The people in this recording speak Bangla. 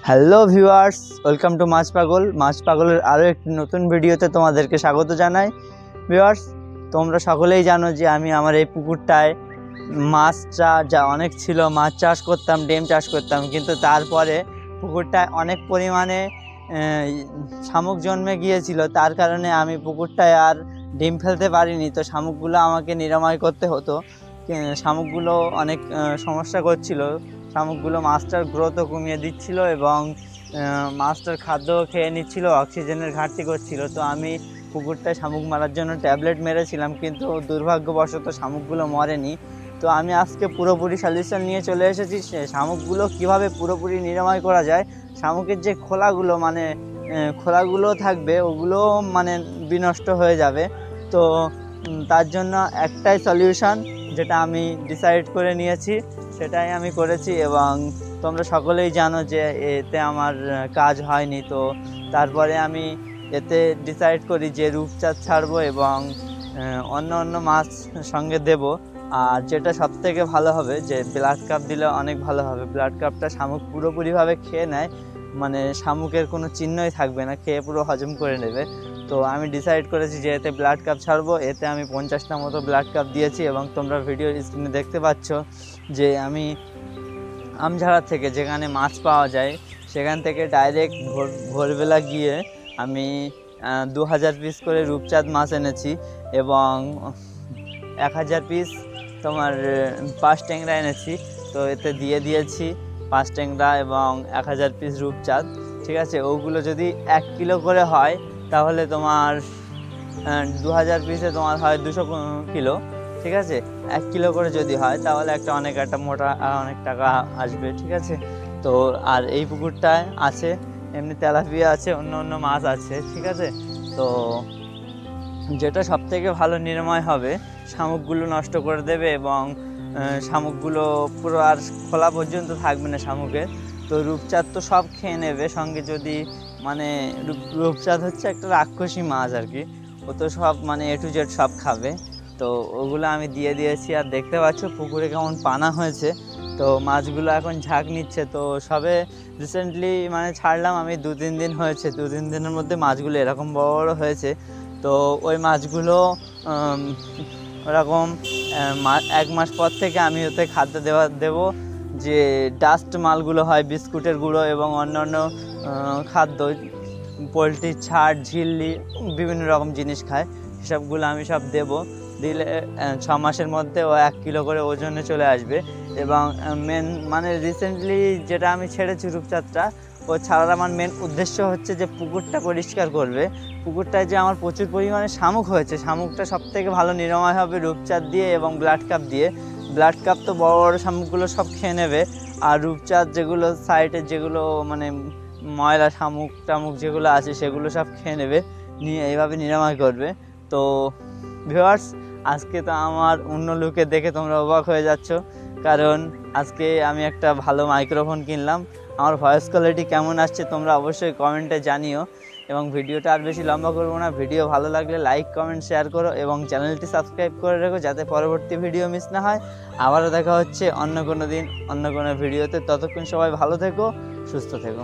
হ্যালো ভিউয়ার্স, ওয়েলকাম টু মাছ পাগলের আরও একটি নতুন ভিডিওতে তোমাদেরকে স্বাগত জানাই। ভিউয়ার্স, তোমরা সকলেই জানো যে আমি আমার এই পুকুরটায় মাছটা যা অনেক ছিল, মাছ চাষ করতাম, ডিম চাষ করতাম, কিন্তু তারপরে পুকুরটায় অনেক পরিমাণে শামুক জন্মে গিয়েছিল। তার কারণে আমি পুকুরটায় আর ডিম ফেলতে পারিনি। তো শামুকগুলো আমাকে নিরাময় করতে হতো। শামুকগুলো অনেক সমস্যা করছিল। শামুকগুলো মাছটার গ্রোথও কমিয়ে দিচ্ছিল এবং মাছটার খাদ্য খেয়ে নিচ্ছিল, অক্সিজেনের ঘাটতি করছিল। তো আমি পুকুরটায় শামুক মারার জন্য ট্যাবলেট মেরেছিলাম, কিন্তু দুর্ভাগ্যবশত শামুকগুলো মরেনি। তো আমি আজকে পুরোপুরি সলিউশন নিয়ে চলে এসেছি শামুকগুলো কিভাবে পুরোপুরি নিরাময় করা যায়। শামুকের যে খোলাগুলো থাকবে, ওগুলো মানে বিনষ্ট হয়ে যাবে। তো তার জন্য একটাই সলিউশন যেটা আমি ডিসাইড করে নিয়েছি, সেটাই আমি করেছি। এবং তোমরা সকলেই জানো যে এতে আমার কাজ হয়নি। তো তারপরে আমি এতে ডিসাইড করি যে রূপচাঁদ ছাড়বো এবং অন্য মাছ সঙ্গে দেব। আর যেটা সবথেকে ভালো হবে যে ব্লাড কাপ দিলে অনেক ভালো হবে। ব্লাড কাপটা শামুক পুরোপুরিভাবে খেয়ে নেয়, মানে শামুকের কোনো চিহ্নই থাকবে না, খেয়ে পুরো হজম করে নেবে। তো আমি ডিসাইড করেছি যে এতে ব্লাড কাপ ছাড়বো। এতে আমি 50টা মতো ব্লাড কাপ দিয়েছি এবং তোমরা ভিডিওর স্ক্রিনে দেখতে পাচ্ছ যে আমি আমঝাড়া থেকে, যেখানে মাছ পাওয়া যায়, সেখান থেকে ডাইরেক্ট ভোরবেলা গিয়ে আমি 2000 পিস করে রূপচাঁদ মাছ এনেছি এবং 1000 পিস তোমার পাঁচ ট্যাংরা এনেছি। তো এতে দিয়েছি 5 ট্যাংরা এবং 1000 পিস রূপচাঁদ। ঠিক আছে, ওগুলো যদি 1 কিলো করে হয় তাহলে তোমার 2000 পিসে তোমার হয় 200 কিলো। ঠিক আছে, 1 কিলো করে যদি হয় তাহলে একটা মোটা অনেক টাকা আসবে। ঠিক আছে, তো আর এই পুকুরটায় আছে এমনি তেলাপিয়া আছে, অন্য মাছ আছে। ঠিক আছে, তো যেটা সবথেকে ভালো নিরাময় হবে, শামুকগুলো নষ্ট করে দেবে এবং শামুকগুলো পুরো আর খোলা পর্যন্ত থাকবে না শামুকের। তো রূপচাঁদ তো সব খেয়ে নেবে সঙ্গে। যদি মানে রূপচাঁদ হচ্ছে একটা রাক্ষসী মাছ আর কি, ও তো সব মানে A to Z সব খাবে। তো ওগুলো আমি দিয়েছি। আর দেখতে পাচ্ছ পুকুরে কেমন পানা হয়েছে। তো মাছগুলো এখন ঝাঁক নিচ্ছে। তো সবে রিসেন্টলি মানে ছাড়লাম আমি, 2-3 দিন হয়েছে। 2-3 দিনের মধ্যে মাছগুলো এরকম বড় হয়েছে। তো ওই মাছগুলো ওরকম 1 মাস পর থেকে আমি ওতে খাদ্য দেবো। যে ডাস্ট মালগুলো হয়, বিস্কুটের গুঁড়ো এবং অন্যান্য খাদ্য, পোলট্রির ছাড়, ঝিল্লি, বিভিন্ন রকম জিনিস খায়, সেসবগুলো আমি সব দেবো। দিলে 6 মাসের মধ্যে ও 1 কিলো করে ওজনে চলে আসবে। এবং মানে রিসেন্টলি যেটা আমি ছেড়েছি রূপচাঁদটা, ও ছাড়ার আমার মেন উদ্দেশ্য হচ্ছে যে পুকুরটা পরিষ্কার করবে। পুকুরটায় যে আমার প্রচুর পরিমাণে শামুক হয়েছে, শামুকটা সবথেকে ভালো নিরাময় হবে রূপচাঁদ দিয়ে এবং ব্লাড কাপ দিয়ে। ব্লাড কাপ তো বড় বড় শামুকগুলো সব খেয়ে নেবে, আর রূপচাঁদ যেগুলো সাইডের যেগুলো মানে ময়লা শামুক যেগুলো আছে সেগুলো সব খেয়ে নেবে, নিয়ে এইভাবে নিরাময় করবে। তো ভিউয়ার্স, আজকে তো আমার অন্য লুকে দেখে তোমরা অবাক হয়ে যাচ্ছ, কারণ আজকে আমি একটা ভালো মাইক্রোফোন কিনলাম। আমার ভয়েস কোয়ালিটি কেমন আসছে তোমরা অবশ্যই কমেন্টে জানিও। এবং ভিডিওটা আর বেশি লম্বা করবো না। ভিডিও ভালো লাগলে লাইক, কমেন্ট, শেয়ার করো এবং চ্যানেলটি সাবস্ক্রাইব করে রেখো যাতে পরবর্তী ভিডিও মিস না হয়। আবারও দেখা হচ্ছে অন্য কোনো দিন অন্য কোনো ভিডিওতে। ততক্ষণ সবাই ভালো থেকো, সুস্থ থেকো।